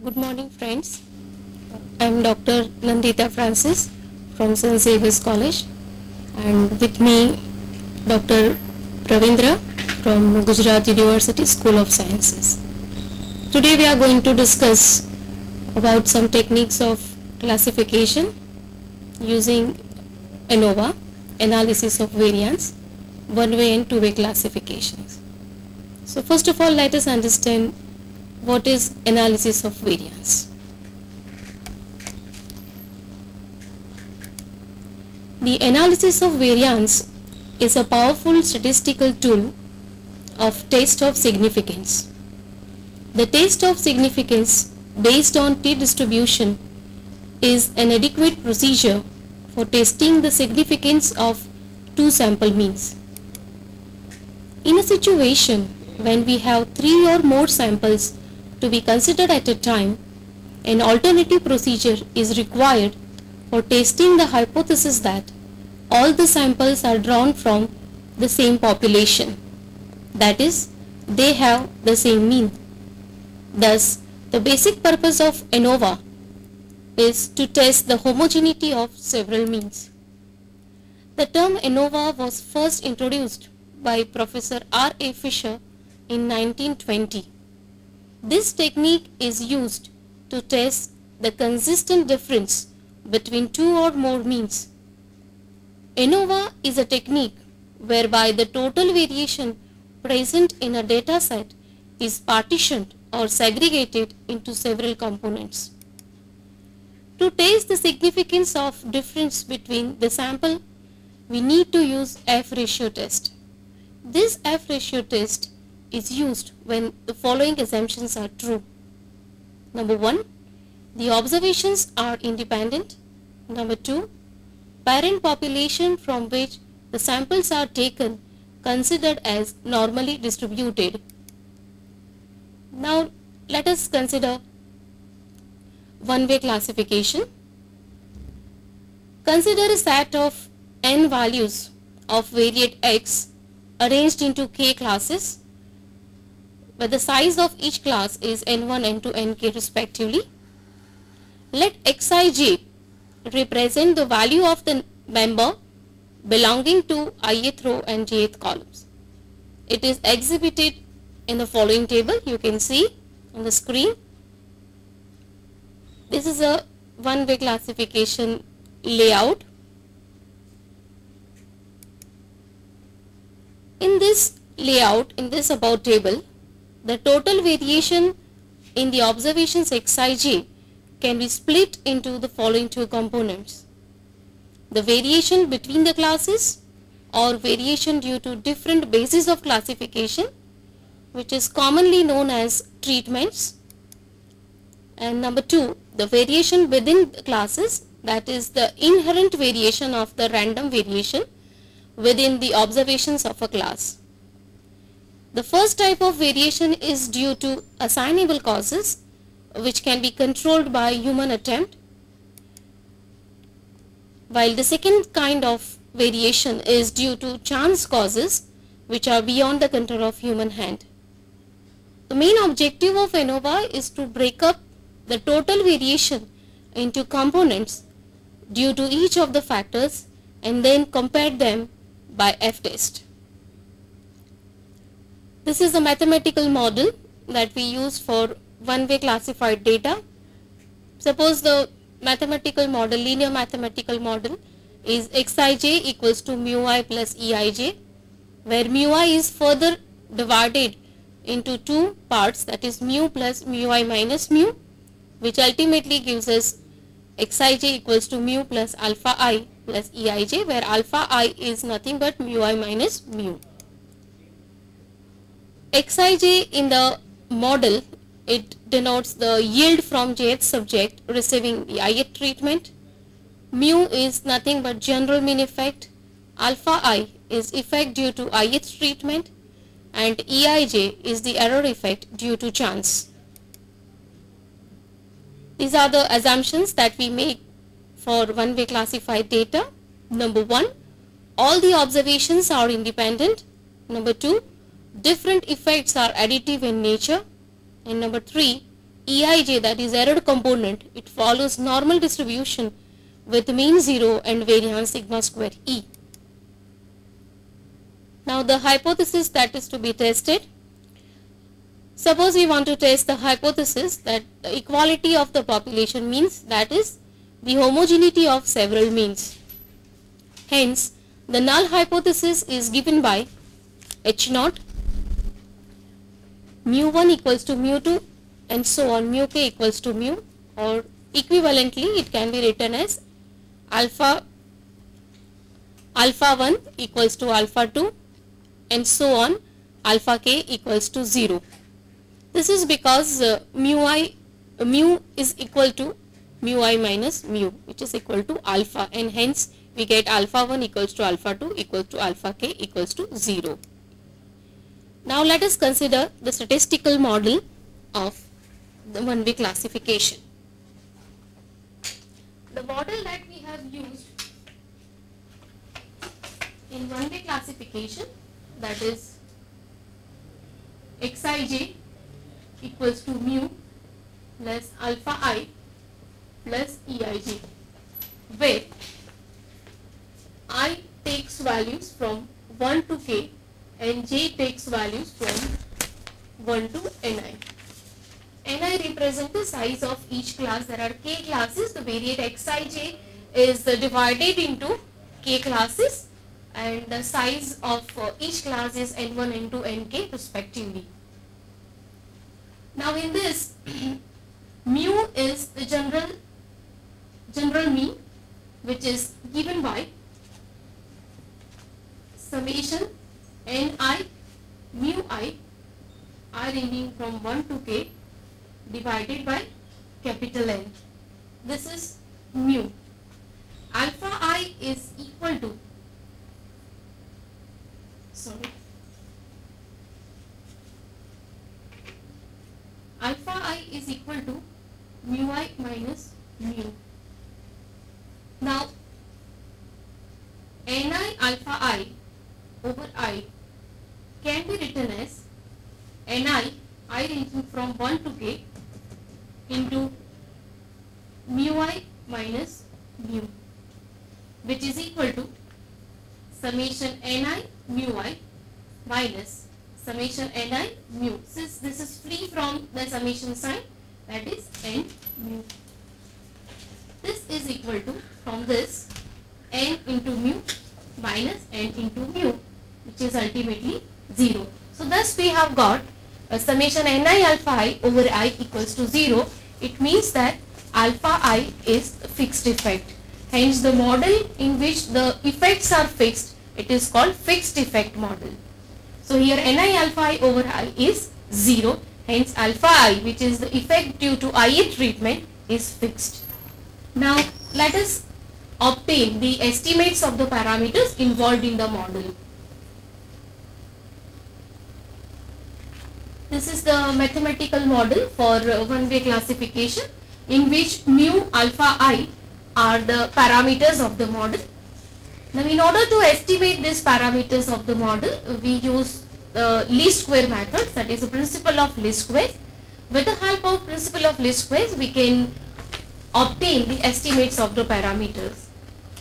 Good morning, friends. I am Dr. Nandita Francis from St. Xavier's College, and with me Dr. Ravindra from Gujarat University School of Sciences. Today we are going to discuss about some techniques of classification using ANOVA, analysis of variance, one-way and two-way classifications. So first of all, let us understand what is analysis of variance. The analysis of variance is a powerful statistical tool of test of significance. The test of significance based on t-distribution is an adequate procedure for testing the significance of two sample means. In a situation when we have three or more samples to be considered at a time, an alternative procedure is required for testing the hypothesis that all the samples are drawn from the same population, that is, they have the same mean. Thus, the basic purpose of ANOVA is to test the homogeneity of several means. The term ANOVA was first introduced by Professor R.A. Fisher in 1920. This technique is used to test the consistent difference between two or more means. ANOVA is a technique whereby the total variation present in a data set is partitioned or segregated into several components. To test the significance of difference between the sample, we need to use F-ratio test. This F-ratio test is used when the following assumptions are true. Number 1, the observations are independent. Number 2, parent population from which the samples are taken considered as normally distributed. Now let us consider one-way classification. Consider a set of n values of variate x arranged into k classes, where the size of each class is n1, n2, nk respectively. Let xij represent the value of the member belonging to ith row and jth columns. It is exhibited in the following table. You can see on the screen. This is a one-way classification layout. In this layout, in this about table, the total variation in the observations xij can be split into the following two components: the variation between the classes or variation due to different bases of classification, which is commonly known as treatments, and number 2, the variation within the classes, that is the inherent variation of the random variation within the observations of a class. The first type of variation is due to assignable causes, which can be controlled by human attempt, while the second kind of variation is due to chance causes, which are beyond the control of human hand. The main objective of ANOVA is to break up the total variation into components due to each of the factors and then compare them by F-test. This is a mathematical model that we use for one-way classified data. Suppose the mathematical model, linear mathematical model, is xij equals to mu I plus eij, where mu I is further divided into two parts, that is mu plus mu I minus mu, which ultimately gives us xij equals to mu plus alpha I plus eij, where alpha I is nothing but mu I minus mu. Xij in the model, it denotes the yield from jth subject receiving the ith treatment. Mu is nothing but general mean effect. Alpha I is effect due to ith treatment, and eij is the error effect due to chance. These are the assumptions that we make for one-way classified data. Number 1, all the observations are independent. Number 2, different effects are additive in nature. And number 3, Eij, that is error component, it follows normal distribution with mean 0 and variance sigma square E. Now the hypothesis that is to be tested. Suppose we want to test the hypothesis that the equality of the population means, that is the homogeneity of several means. Hence, the null hypothesis is given by H0, mu1 equals to mu2 and so on, mu k equals to mu, or equivalently it can be written as alpha 1 equals to alpha 2 and so on, alpha k equals to 0. This is because mu is equal to mu I minus mu, which is equal to alpha, and hence we get alpha 1 equals to alpha 2 equals to alpha k equals to 0. Now let us consider the statistical model of the one-way classification. The model that we have used in one-way classification, that is Xij equals to mu plus alpha I plus Eij, where I takes values from 1 to k and j takes values from 1 to ni. Ni represents the size of each class. There are k classes. The variate Xij is divided into k classes, and the size of each class is n1, n2, nk respectively. Now in this, mu is the general mean, which is given by summation ni mu I ranging from 1 to k divided by capital N. This is mu. Alpha I is equal to, alpha I is equal to mu I minus mu. Now ni alpha I over I can be written as ni I ranging from 1 to k into mu I minus mu, which is equal to summation ni mu I minus summation ni mu. Since this is free from the summation sign, that is n mu. This is equal to, from this, n into mu minus n into mu, which is ultimately 0. So thus we have got a summation ni alpha I over I equals to 0. It means that alpha I is fixed effect. Hence the model in which the effects are fixed, it is called fixed effect model. So here ni alpha I over I is 0. Hence alpha I, which is the effect due to IA treatment, is fixed. Now let us obtain the estimates of the parameters involved in the model. This is the mathematical model for one-way classification, in which mu alpha I are the parameters of the model. Now in order to estimate these parameters of the model, we use the least square method, that is the principle of least squares. With the help of principle of least squares, we can obtain the estimates of the parameters.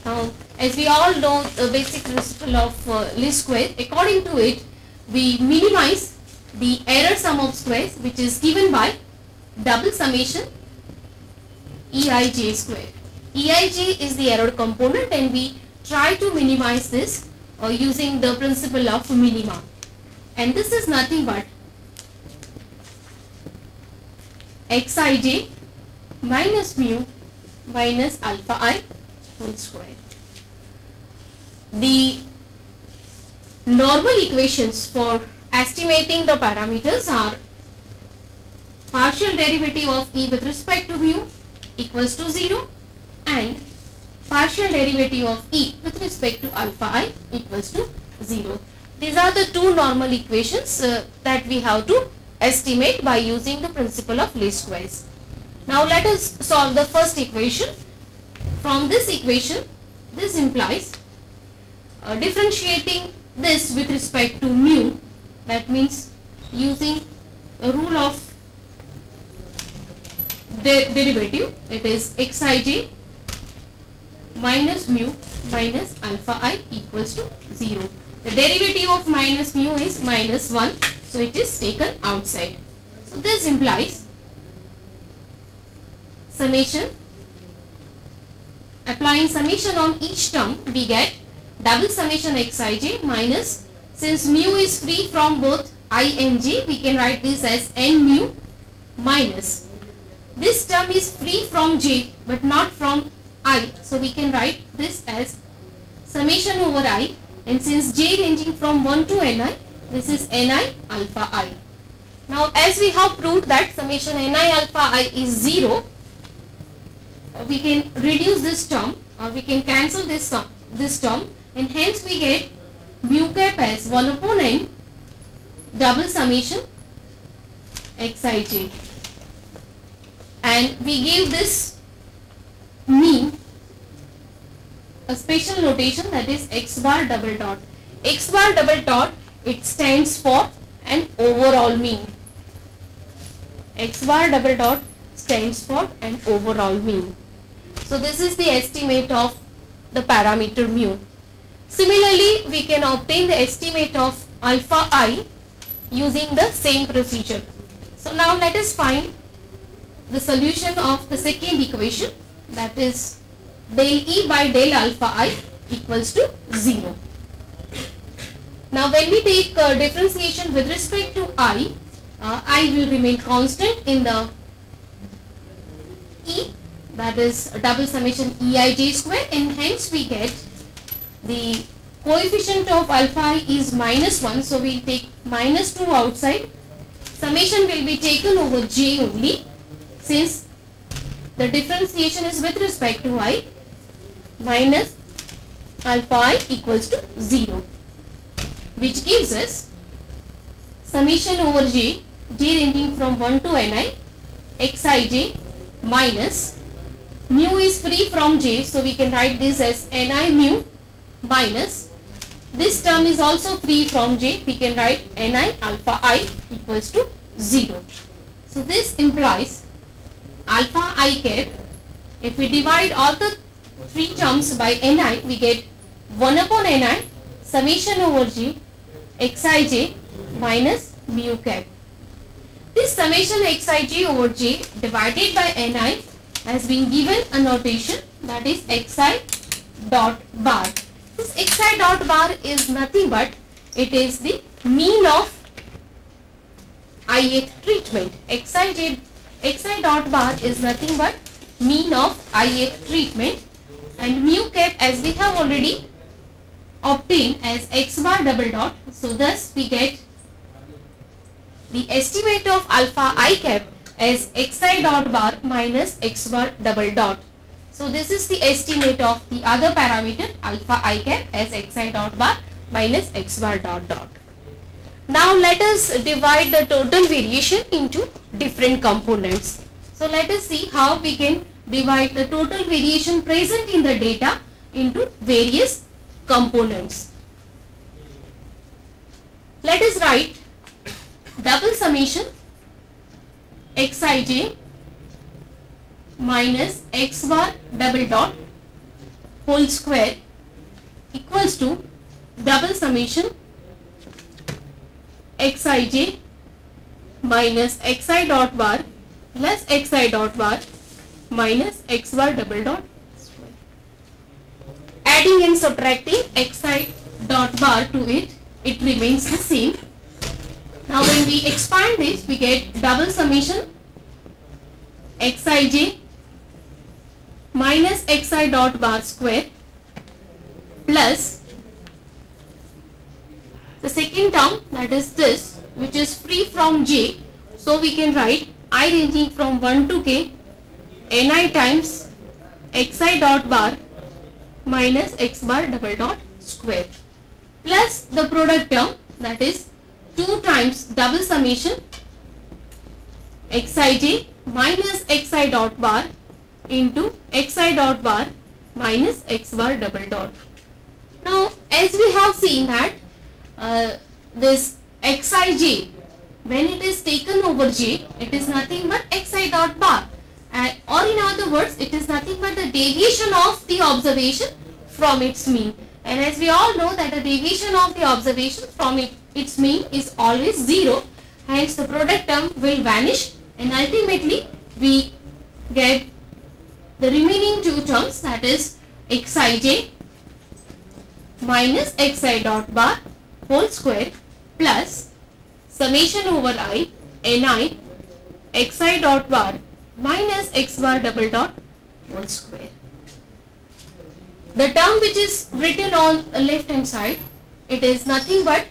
Now as we all know the basic principle of least square, according to it we minimize the error sum of squares, which is given by double summation Eij square. Eij is the error component, and we try to minimize this using the principle of minima, and this is nothing but Xij minus mu minus alpha I whole square. The normal equations for estimating the parameters are partial derivative of E with respect to mu equals to 0 and partial derivative of E with respect to alpha I equals to 0. These are the two normal equations that we have to estimate by using the principle of least squares. Now let us solve the first equation. From this equation, this implies differentiating this with respect to mu, that means using a rule of derivative, it is xij minus mu minus alpha I equals to 0. The derivative of minus mu is minus 1, so it is taken outside. So this implies summation, applying summation on each term, we get double summation xij minus, since mu is free from both I and j, we can write this as n mu minus. This term is free from j but not from I, so we can write this as summation over I, and since j ranging from 1 to ni, this is ni alpha I. Now as we have proved that summation ni alpha I is 0, we can reduce this term or we can cancel this term, and hence we get mu cap as 1 upon n double summation xij, and we give this mean a special notation, that is x bar double dot. X bar double dot, it stands for an overall mean. X bar double dot stands for an overall mean. So this is the estimate of the parameter mu. Similarly, we can obtain the estimate of alpha I using the same procedure. So now let us find the solution of the second equation, that is del E by del alpha I equals to 0. Now when we take differentiation with respect to I will remain constant in the E, that is double summation Eij square, and hence we get the coefficient of alpha I is minus 1, so we take minus 2 outside. Summation will be taken over j only, since the differentiation is with respect to I, minus alpha I equals to 0, which gives us summation over j ranging from 1 to ni, xij minus, mu is free from j, so we can write this as ni mu minus, this term is also free from j, we can write ni alpha I equals to 0. So this implies alpha I cap, if we divide all the three terms by ni, we get 1 upon ni summation over j xij minus mu cap. This summation xij over j divided by ni has been given a notation, that is xi dot bar. This xi dot bar is nothing but it is the mean of ith treatment. Xi dot bar is nothing but mean of ith treatment, and mu cap as we have already obtained as x bar double dot. So thus we get the estimate of alpha I cap as xi dot bar minus x bar double dot. So this is the estimate of the other parameter alpha I cap as xi dot bar minus x bar dot dot. Now let us divide the total variation into different components. So let us see how we can divide the total variation present in the data into various components. Let us write double summation xij minus x bar double dot whole square equals to double summation xij minus xi dot bar plus xi dot bar minus x bar double dot. Adding and subtracting xi dot bar to it, it remains the same. Now when we expand this, we get double summation xij minus xi dot bar square plus the second term, that is this, which is free from j, so we can write I ranging from 1 to k ni times xi dot bar minus x bar double dot square plus the product term, that is 2 times double summation xij minus xi dot bar into xi dot bar minus x bar double dot. Now as we have seen that this xij, when it is taken over j, it is nothing but xi dot bar. or in other words, it is nothing but the deviation of the observation from its mean. And as we all know that the deviation of the observation from its mean is always 0. Hence the product term will vanish, and ultimately we get the remaining two terms, that is xij minus xi dot bar whole square plus summation over I ni xi dot bar minus x bar double dot whole square. The term which is written on the left hand side, it is nothing but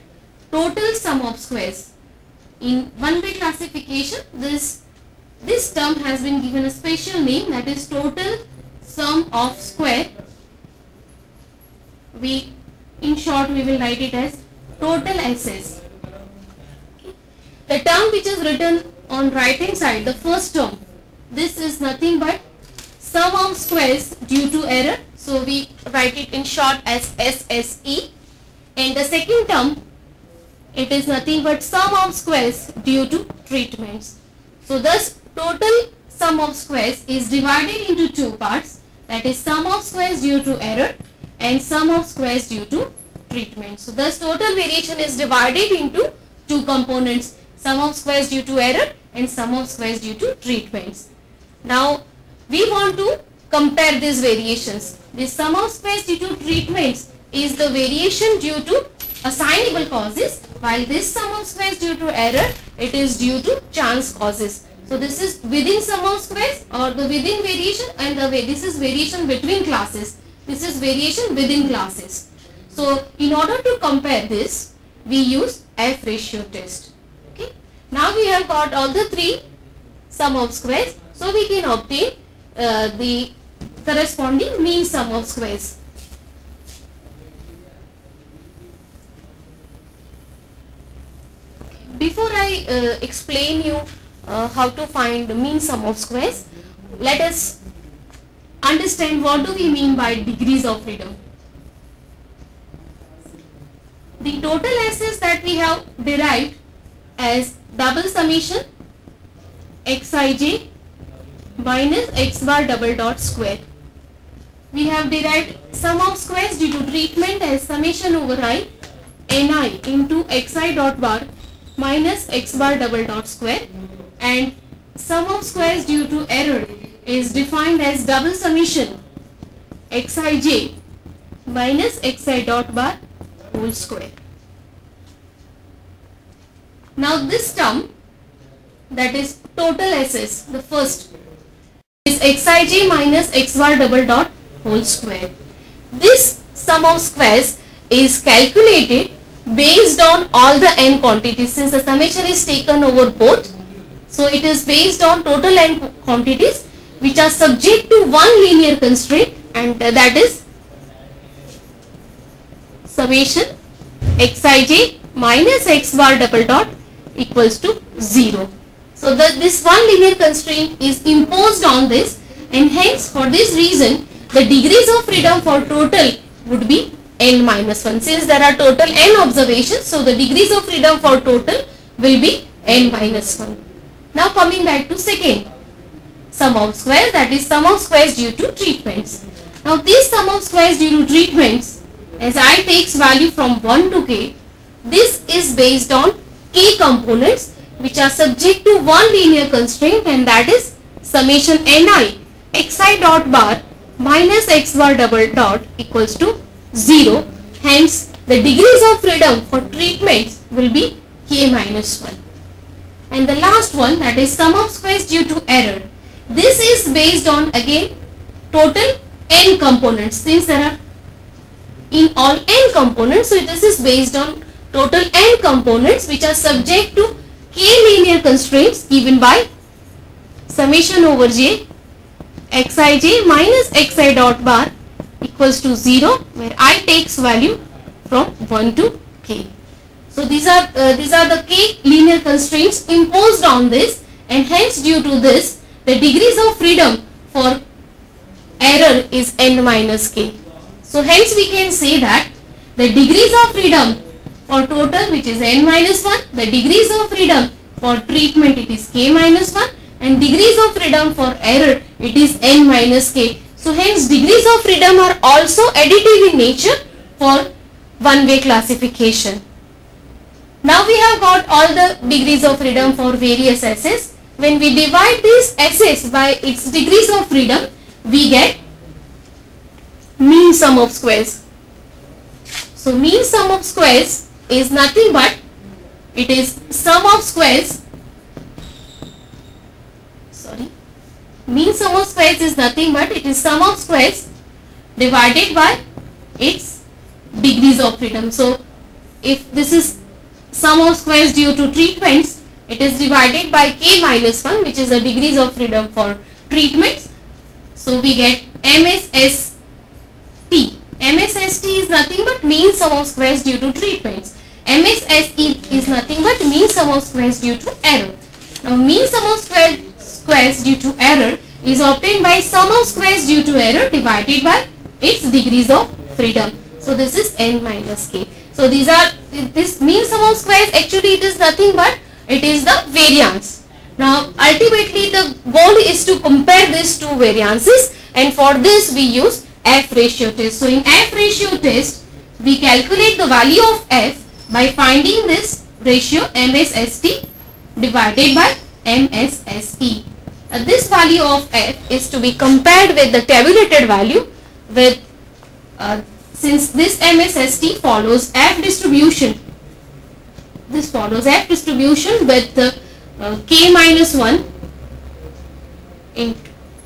total sum of squares. In 1-way classification, this term has been given a special name, that is total sum of square. In short, we will write it as total SS. The term which is written on right hand side, the first term, this is nothing but sum of squares due to error. So we write it in short as SSE. And the second term, it is nothing but sum of squares due to treatments. So thus total sum of squares is divided into two parts, that is sum of squares due to error and sum of squares due to treatment. So thus total variation is divided into two components, sum of squares due to error and sum of squares due to treatments. Now we want to compare these variations. This sum of squares due to treatments is the variation due to assignable causes, while this sum of squares due to error, it is due to chance causes. So this is within sum of squares or the within variation, and this is variation between classes. This is variation within classes. So in order to compare this, we use F ratio test. Okay. Now we have got all the three sum of squares, so we can obtain the corresponding mean sum of squares. Before I explain you how to find the mean sum of squares, let us understand what do we mean by degrees of freedom. The total SS that we have derived as double summation xij minus x bar double dot square. We have derived sum of squares due to treatment as summation over I ni into xi dot bar minus x bar double dot square, and sum of squares due to error is defined as double summation xij minus xi dot bar whole square. Now this term, that is total SS, the first is xij minus x bar double dot whole square. This sum of squares is calculated based on all the n quantities, since the summation is taken over both. So it is based on total n quantities which are subject to one linear constraint, and that is summation xij minus x bar double dot equals to 0. So this one linear constraint is imposed on this, and hence for this reason the degrees of freedom for total would be n minus 1. Since there are total n observations, so the degrees of freedom for total will be n minus 1. Now coming back to second sum of squares, that is sum of squares due to treatments. Now this sum of squares due to treatments, as I takes value from 1 to k, this is based on k components which are subject to one linear constraint, and that is summation ni xi dot bar minus x bar double dot equals to 0. Hence the degrees of freedom for treatments will be k minus 1. And the last one, that is sum of squares due to error. This is based on again total n components, since there are in all n components, so this is based on total n components which are subject to k linear constraints given by summation over j xij minus xi dot bar equals to 0, where I takes value from 1 to k. So these are the k linear constraints imposed on this, and hence due to this the degrees of freedom for error is n minus k. So hence we can say that the degrees of freedom for total, which is n minus 1, the degrees of freedom for treatment, it is k minus 1, and degrees of freedom for error, it is n minus k. So hence degrees of freedom are also additive in nature for one-way classification. Now we have got all the degrees of freedom for various essays. When we divide these essays by its degrees of freedom, we get mean sum of squares. So mean sum of squares is nothing but it is sum of squares. Mean sum of squares is nothing but it is sum of squares divided by its degrees of freedom. So if this is sum of squares due to treatments, it is divided by k minus 1, which is the degrees of freedom for treatments. So we get MSST. MSST is nothing but mean sum of squares due to treatments. MSSE is nothing but mean sum of squares due to error. Now mean sum of squares due to error is obtained by sum of squares due to error divided by its degrees of freedom. So this is n minus k. So these are, this mean sum of squares, actually it is nothing but it is the variance. Now ultimately the goal is to compare these two variances, and for this we use F ratio test. So in F ratio test we calculate the value of F by finding this ratio MSST divided by MSSE. This value of F is to be compared with the tabulated value with since this MSST follows F distribution. This follows F distribution with k minus 1 in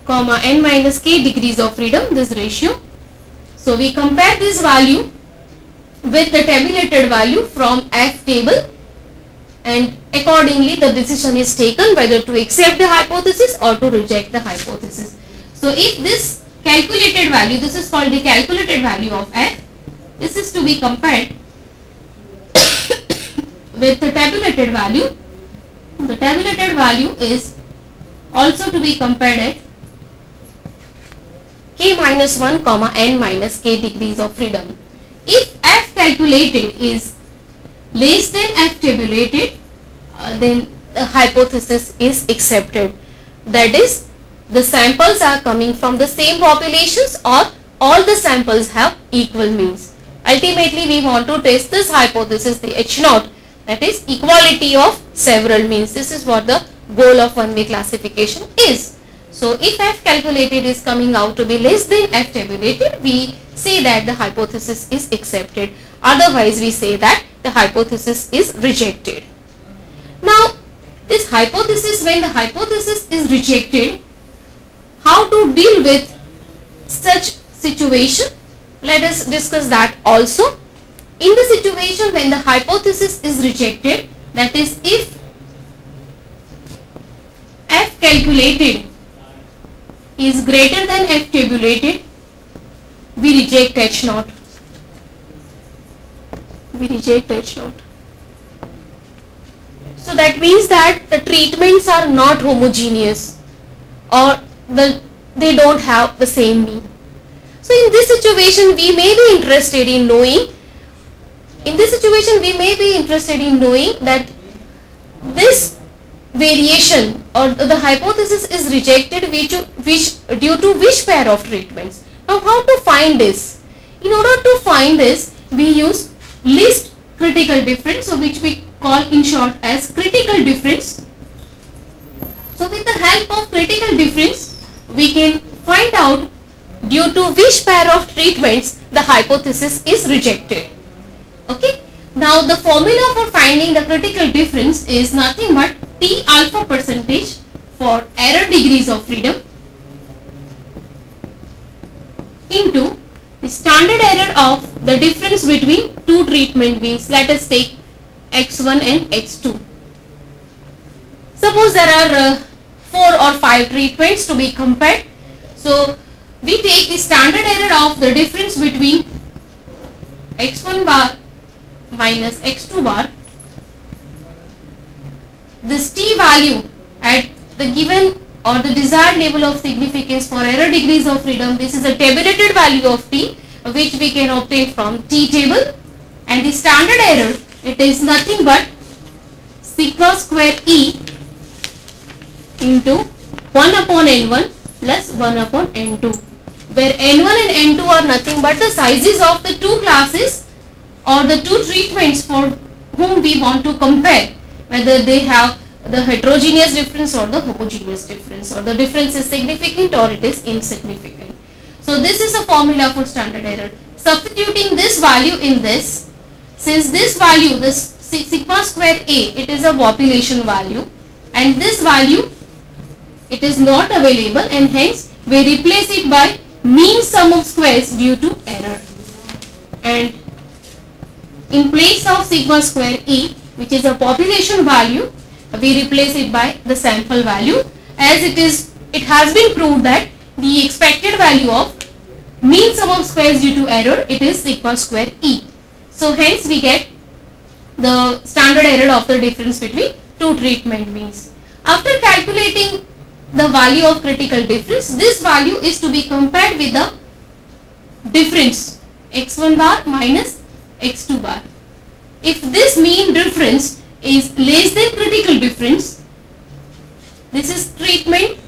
comma n minus k degrees of freedom, this ratio. So we compare this value with the tabulated value from F table, and accordingly the decision is taken whether to accept the hypothesis or to reject the hypothesis. So if this calculated value, this is called the calculated value of F, this is to be compared with the tabulated value. The tabulated value is also to be compared at k minus 1 comma n minus k degrees of freedom. If F calculated is less than F tabulated, then the hypothesis is accepted. That is, the samples are coming from the same populations or all the samples have equal means. Ultimately we want to test this hypothesis, the H0, that is equality of several means. This is what the goal of one-way classification is. So if F calculated is coming out to be less than F tabulated, we say that the hypothesis is accepted. Otherwise we say that the hypothesis is rejected. Now this hypothesis, when the hypothesis is rejected, how to deal with such situation? Let us discuss that also. In the situation when the hypothesis is rejected, that is if F calculated is greater than F tabulated, we reject H0. We reject H0. So that means that the treatments are not homogeneous or they don't have the same mean. So in this situation we may be interested in knowing, that this variation or the hypothesis is rejected due to which pair of treatments. Now how to find this? In order to find this, we use least critical difference, so which we call in short as critical difference. So with the help of critical difference, we can find out due to which pair of treatments the hypothesis is rejected. Okay. Now the formula for finding the critical difference is nothing but T alpha percentage for error degrees of freedom into the standard error of the difference between two treatment means. Let us take X1 and X2. Suppose there are 4 or 5 treatments to be compared. So we take the standard error of the difference between X1 bar minus X2 bar. This T value at the given or the desired level of significance for error degrees of freedom, this is a tabulated value of T which we can obtain from T table, and the standard error, it is nothing but sigma square E into 1 upon n1 plus 1 upon n2, where n1 and n2 are nothing but the sizes of the two classes or the two treatments for whom we want to compare, whether they have the heterogeneous difference or the homogeneous difference, or the difference is significant or it is insignificant. So this is a formula for standard error. Substituting this value in this, since this value, this sigma square A, it is a population value, and this value, it is not available, and hence we replace it by mean sum of squares due to error. And in place of sigma square E, which is a population value, we replace it by the sample value, as it has been proved that the expected value of mean sum of squares due to error, it is sigma square E. So hence we get the standard error of the difference between two treatment means. After calculating the value of critical difference, this value is to be compared with the difference x1 bar minus x2 bar. If this mean difference is less than critical difference, this is treatment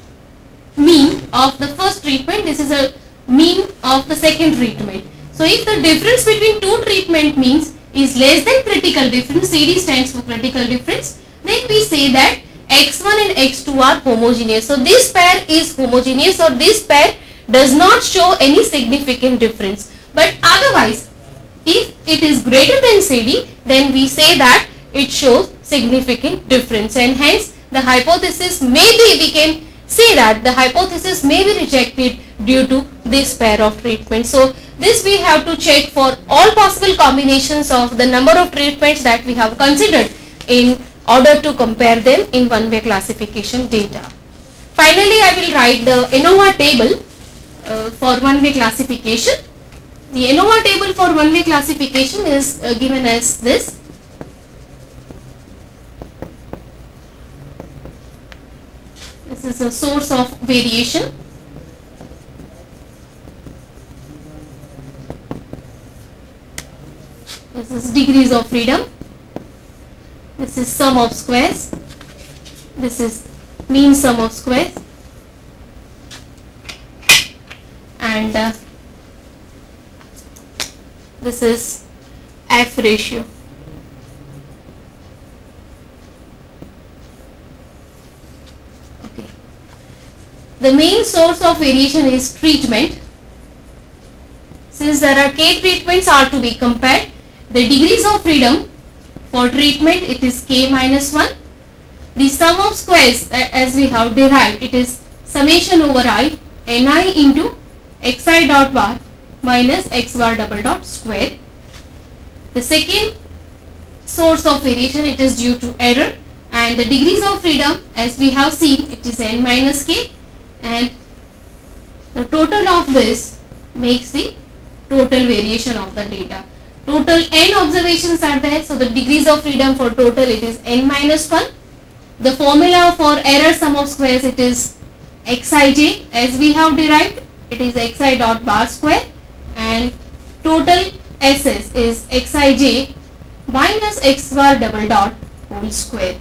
mean of the first treatment, this is a mean of the second treatment. So if the difference between two treatment means is less than critical difference, CD stands for critical difference, then we say that x1 and x2 are homogeneous. So this pair is homogeneous, or this pair does not show any significant difference. But otherwise, if it is greater than CD, then we say that it shows significant difference, and hence the hypothesis we can say that the hypothesis may be rejected due to this pair of treatments. So this we have to check for all possible combinations of the number of treatments that we have considered in order to compare them in one-way classification data. Finally, I will write the ANOVA table for one-way classification. The ANOVA table for one-way classification is given as this. This is a source of variation. This is degrees of freedom. This is sum of squares. This is mean sum of squares. And this is F ratio. Okay. The main source of variation is treatment. Since there are k treatments are to be compared, the degrees of freedom for treatment, it is k minus 1. The sum of squares, as we have derived, it is summation over I ni into xi dot bar minus x bar double dot square. The second source of variation, it is due to error, and the degrees of freedom, as we have seen, it is n minus k, and the total of this makes the total variation of the data. Total n observations are there, so the degrees of freedom for total, it is n minus 1. The formula for error sum of squares, it is xij, as we have derived, it is xi dot bar square, and total SS is xij minus x bar double dot whole square.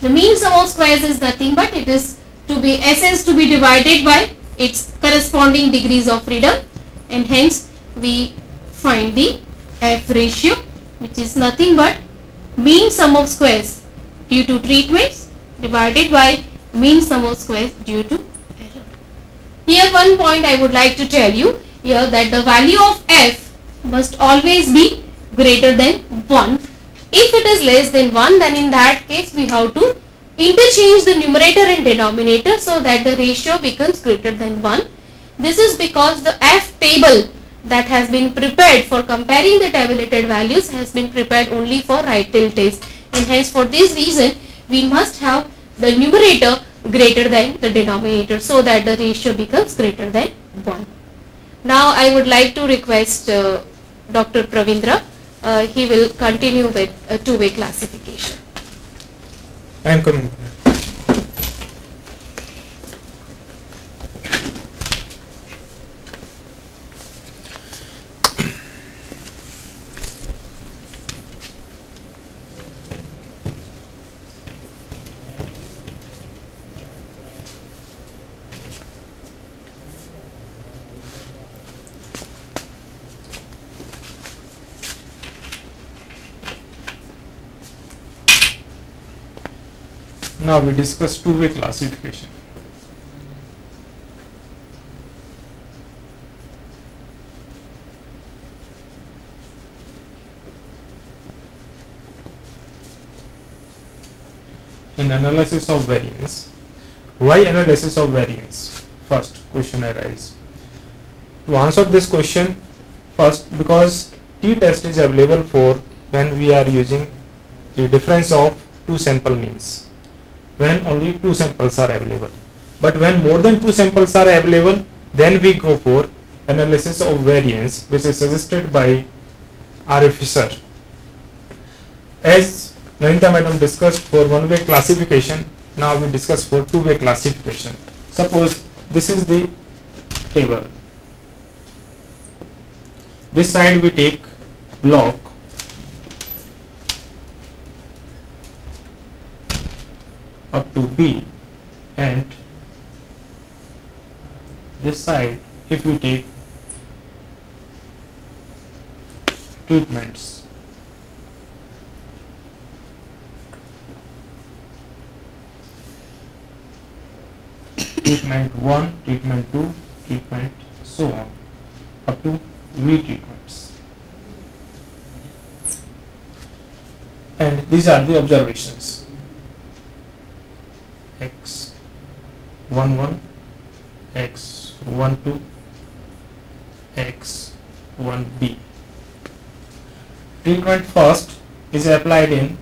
The mean sum of squares is nothing but it is to be SS to be divided by its corresponding degrees of freedom, and hence we find the F ratio, which is nothing but mean sum of squares due to treatments divided by mean sum of squares due to error. Here one point I would like to tell you here, that the value of F must always be greater than 1. If it is less than 1, then in that case we have to interchange the numerator and denominator so that the ratio becomes greater than 1. This is because the F table that has been prepared for comparing the tabulated values has been prepared only for right till test, and hence for this reason we must have the numerator greater than the denominator so that the ratio becomes greater than 1. Now I would like to request Dr. Pravindra. He will continue with a two-way classification. I am coming. Now we discuss two-way classification. In analysis of variance. Why analysis of variance? First question arises. To answer this question, first, because t-test is available for when we are using the difference of two sample means, when only two samples are available. But when more than two samples are available, then we go for analysis of variance, which is suggested by R. Fisher. As Nanita madam discussed for one-way classification, now we discuss for two-way classification. Suppose this is the table. This side we take block up to B, and this side if we take treatments. Treatment 1, treatment 2, treatment so on up to V treatments. And these are the observations. X11, X12, X1B. Treatment first is applied in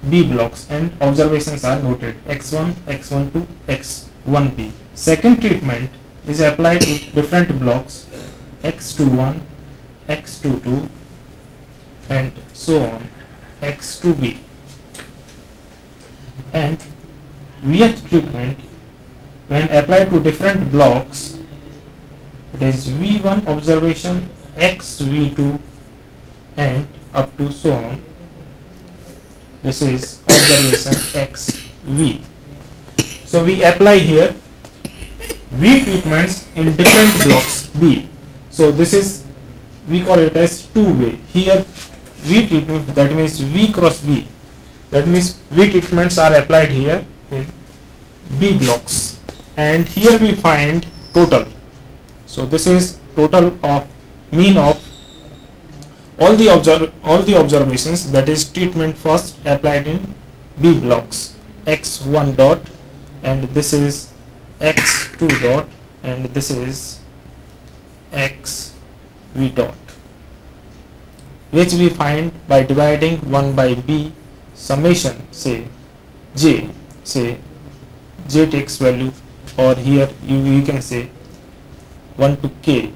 B blocks and observations are noted. X1, X12, X1B. Second treatment is applied to different blocks, X21, X22 and so on, X2B. And Vth treatment, when applied to different blocks, it is V1 observation, XV2 and up to so on. This is observation XV. So we apply here V treatments in different blocks B. So this is, we call it as two-way. Here V treatment, that means V cross B. That means V treatments are applied here in B blocks. And here we find total. So this is total of mean of all the observations, that is treatment first applied in B blocks, X1 dot, and this is X2 dot, and this is XV dot, which we find by dividing 1 by B summation, say J takes value, or here you can say 1 to K,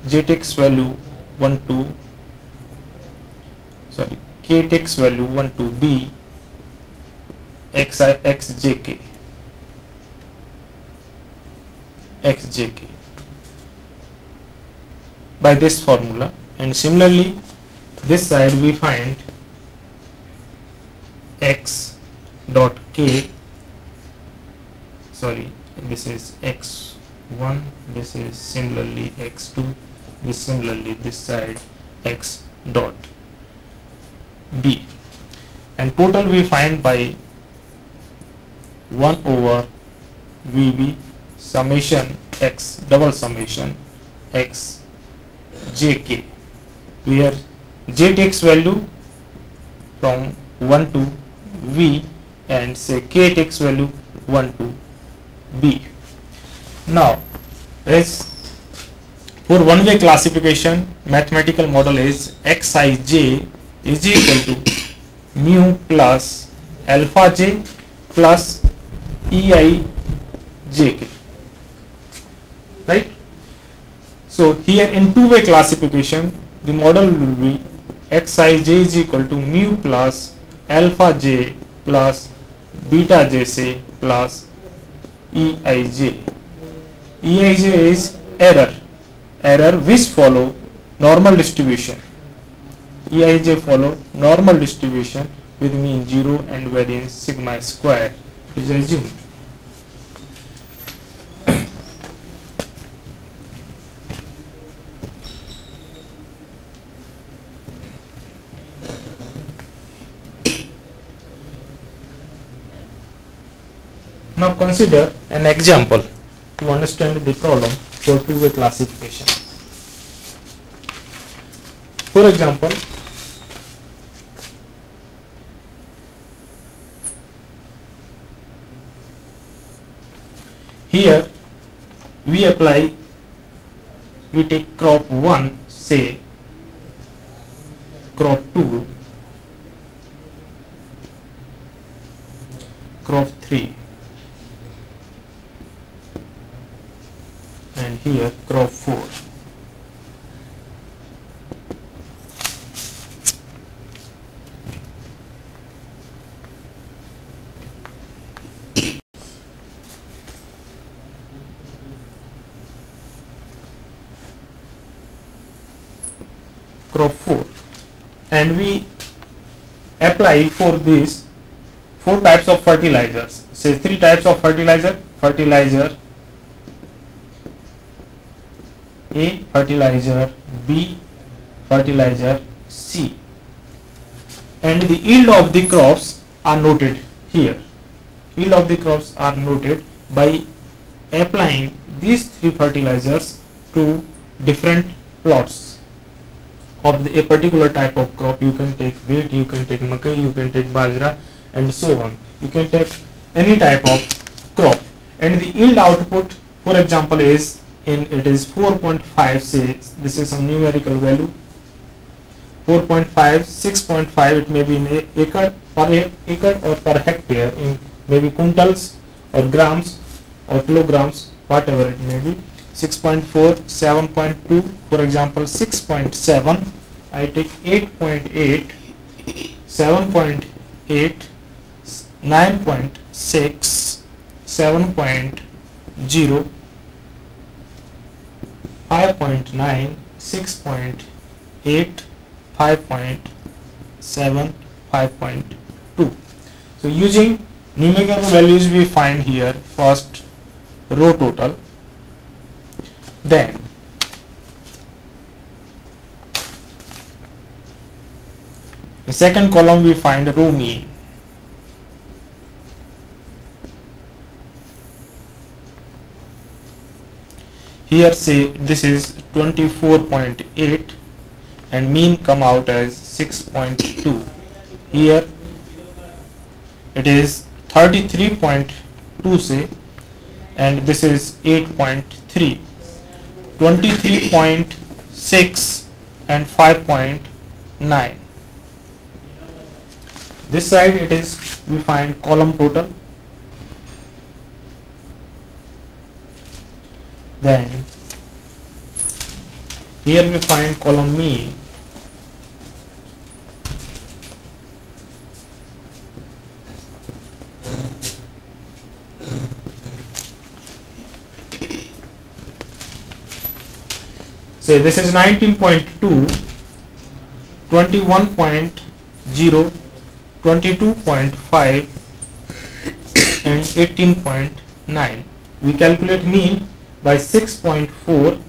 J takes value 1 to, sorry, K takes value 1 to B, XJK. By this formula, and similarly this side we find X dot K, sorry, this is X1, this is similarly X2, this similarly this side X dot B, and total we find by 1 over VB summation X double summation X JK, where J takes value from 1 to V and say K takes value 1 to B. Now, as for one-way classification, mathematical model is Xij is equal to mu plus alpha j plus Eijk, right? So here in two-way classification, the model will be Xij is equal to mu plus alpha j plus beta jc plus Eij. Eij is error which follow normal distribution. Eij follow normal distribution with mean 0 and variance sigma square is assumed. Now consider an example to understand the problem for two-way classification. For example, here we take crop 1, say crop 2, crop 3, and here crop 4. Crop 4, and we apply for these 4 types of fertilizers, say 3 types of fertilizer A, fertilizer B, fertilizer C, and the yield of the crops are noted here. Yield of the crops are noted by applying these 3 fertilizers to different plots of a particular type of crop. You can take wheat, you can take makai, you can take bajra, and so on. You can take any type of crop, and the yield output, for example, is 4.5. say this is some numerical value, 4.5, 6.5. it may be in acre or per hectare, in maybe quintals or grams or kilograms, whatever it may be. 6.4, 7.2, for example 6.7, I take 8.8, 7.8, 9.6, 7.0, 5.9, 6.8, 5.7, 5.2. So using numerical values we find here first row total, then the second column we find row mean. Here say this is 24.8 and mean come out as 6.2. Here it is 33.2 say, and this is 8.3. 23.6 and 5.9. This side it is we find column total, then here we find column mean, say this is 19.2, 21.0, 22.5 and 18.9. We calculate mean by 6.4,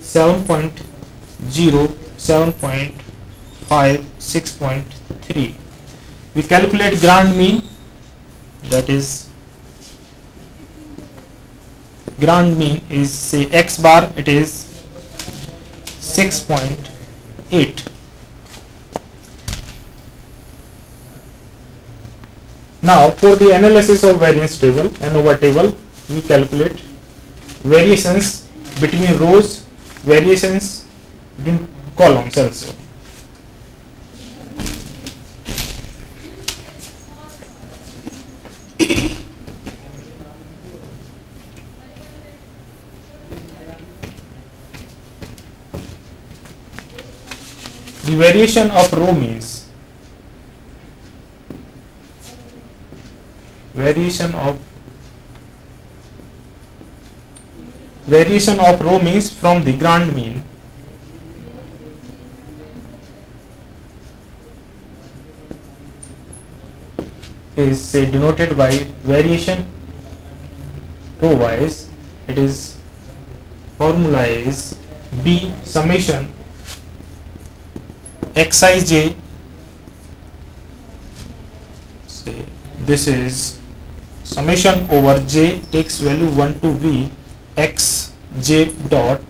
7.0, 7.5, 6.3. We calculate grand mean, that is grand mean is say x bar, it is 6.8. Now for the analysis of variance table, ANOVA table, we calculate variations between rows, variations between columns also. The variation of row means, variation of row means from the grand mean is say denoted by variation row wise. It is formula is B summation xij, say this is summation over j takes value 1 to b x j dot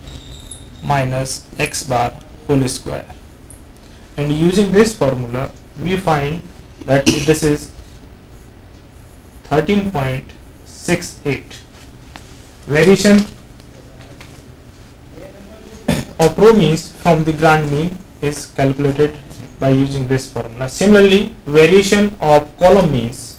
minus x bar whole square, and using this formula we find that this is 13.68. Variation of row means from the grand mean is calculated by using this formula. Similarly, variation of column means,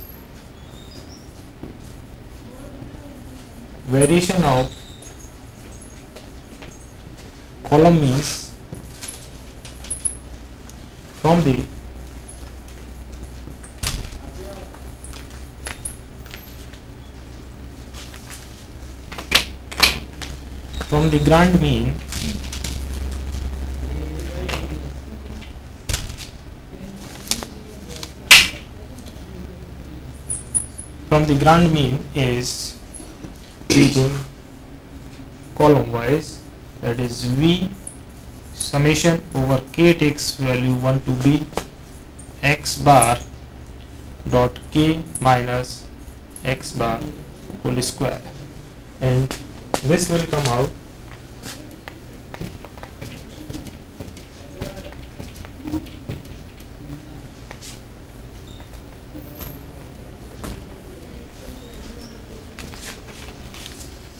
from the grand mean is taking column wise, that is v summation over k takes value 1 to b x bar dot k minus x bar whole square, and this will come out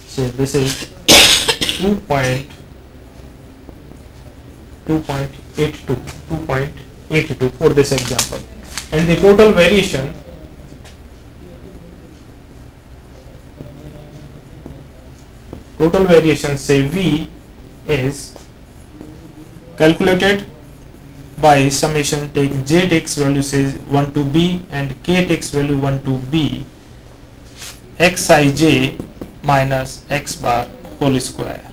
so this is 2.82 for this example, and the total variation say v is calculated by summation take j takes value say 1 to b and k takes value 1 to b xij minus x bar whole square,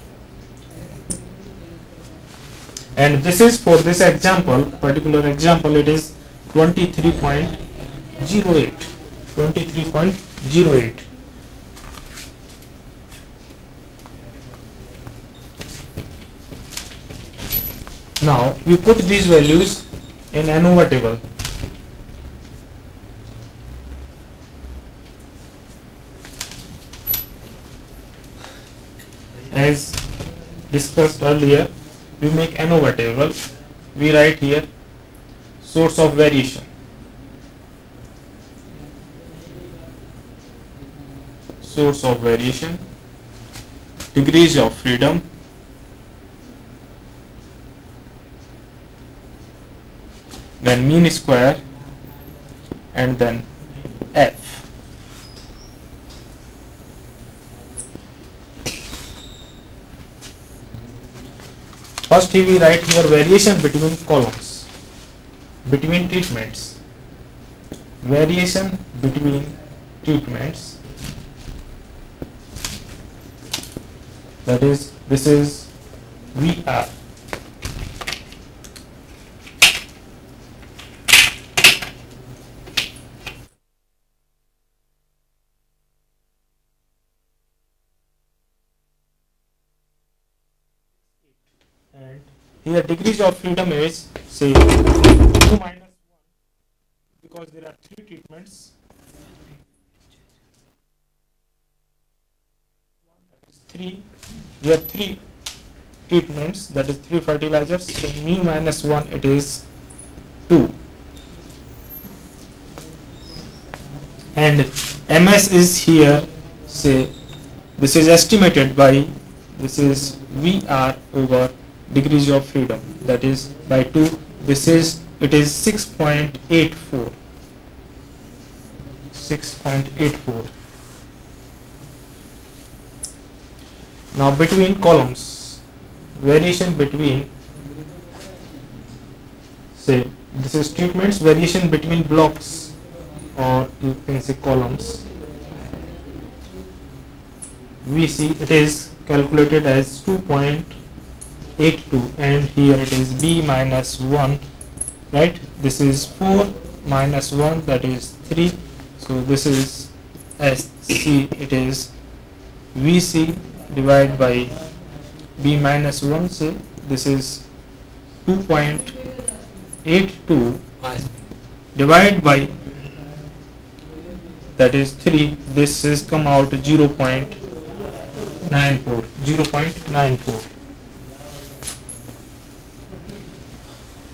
and this is for this particular example it is 23.08. Now we put these values in ANOVA table. As discussed earlier, we make ANOVA table. We write here source of variation, degrees of freedom, then mean square, and then f. First we write here variation between columns, between treatments, variation between treatments, that is, this is VR. And here degrees of freedom is say 2 minus 1, because there are 3 treatments. 3, we have 3 treatments, that is 3 fertilizers, so mu minus 1 it is 2, and ms is here, say this is estimated by, this is VR over degrees of freedom, that is by 2, this is, it is 6.84. Now between columns, variation between, say this is treatments, variation between blocks, or you can say columns, we see it is calculated as 2.82, and here it is b minus 1, right? This is 4 minus 1, that is 3, so this is SC, it is VC divided by b minus 1, say this is 2.82 divided by that is 3, this is come out 0.94,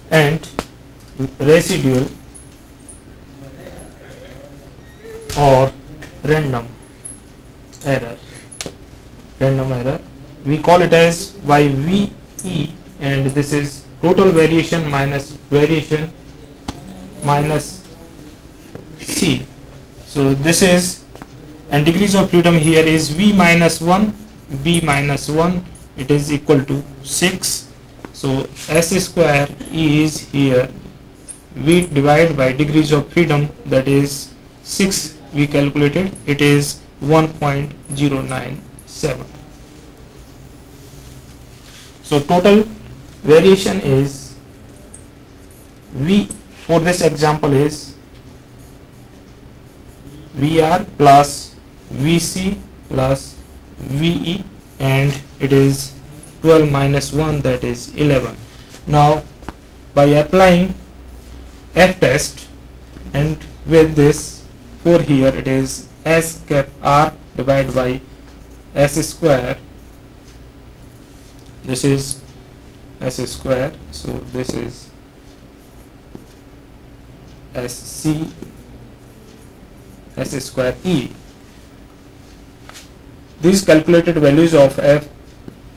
and residual or random error, we call it as YVE, and this is total variation minus C. So this is, and degrees of freedom here is V minus 1, B minus 1, it is equal to 6. So S square is here V divided by degrees of freedom, that is 6 we calculated, it is 1.097. So total variation is V for this example is VR plus VC plus VE, and it is 12 minus 1, that is 11. Now by applying F test, and with this for here it is S cap R divided by S square, this is S square, so this is SC S square E. These calculated values of F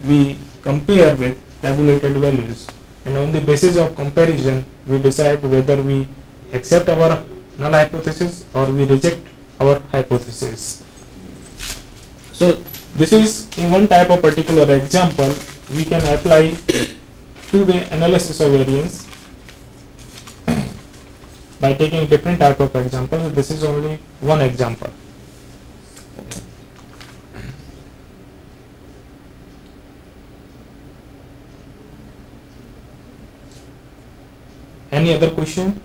we compare with tabulated values, and on the basis of comparison we decide whether we accept our null hypothesis or we reject our hypothesis. So this is in one type of particular example we can apply to the analysis of variance by taking different type of examples. This is only one example. Any other question?